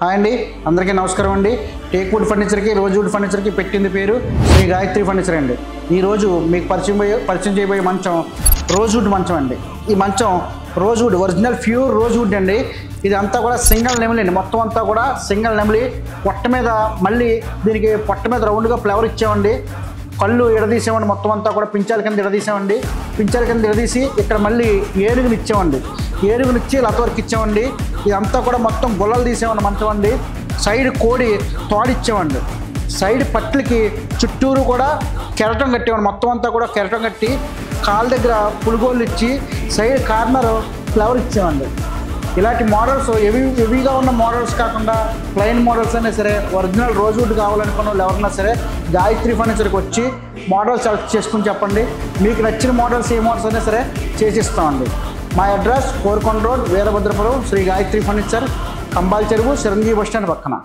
Hi అండి, అందరికీ నమస్కారం అండి. టేక్వుడ్ ఫర్నిచర్కి, రోజ్వుడ్ ఫర్నిచర్కి పెట్టింది పేరు శ్రీ గాయత్రి ఫర్నిచర్ అండి. ఈరోజు మీకు పరిచయం చేయబోయే మంచం రోజ్వుడ్ మంచం అండి. ఈ మంచం రోజ్వుడ్ ఒరిజినల్ ప్యూర్ రోజ్వుడ్ అండి. ఇది అంతా కూడా సింగిల్ నెమిలి అండి. మొత్తం అంతా కూడా సింగిల్ నెమిలి. పొట్ట మీద మళ్ళీ దీనికి పొట్ట మీద రౌండ్గా ఫ్లవర్ ఇచ్చామండి. కళ్ళు ఎడదీసామండి. మొత్తం అంతా కూడా పించాల కింద ఎడదీసామండి. పించాల కింద ఎడదీసి ఇక్కడ మళ్ళీ ఏనుగుని ఇచ్చామండి. ఏనుగునిచ్చి లతవర్క్ ఇచ్చామండి. ఇదంతా కూడా మొత్తం గుల్లలు తీసామండి మంచం అండి. సైడ్ కోడి తోడిచ్చామండి. సైడ్ పట్లకి చుట్టూరు కూడా కెరటం కట్టామండి. మొత్తం అంతా కూడా కెరటం కట్టి కాళ్ళ దగ్గర పులిగోళ్ళు ఇచ్చి సైడ్ కార్నర్ ఫ్లవర్ ఇచ్చామండి. ఇలాంటి మోడల్స్ హెవీగా ఉన్న మోడల్స్ కాకుండా ప్లెయిన్ మోడల్స్ అయినా సరే, ఒరిజినల్ రోజ్వుడ్ కావాలనుకున్న వాళ్ళు ఎవరైనా సరే గాయత్రి ఫర్నిచర్కి వచ్చి మోడల్స్ సెలెక్ట్ చేసుకుని చెప్పండి. మీకు నచ్చిన మోడల్స్ ఏ మోడల్స్ అయినా సరే చేసిస్తామండి. మా address Korukonda road, Veerabhadrapuram, Sri Gayatri furniture, Kambal Cheruvu, Chiranjeevi bus stand పక్కన.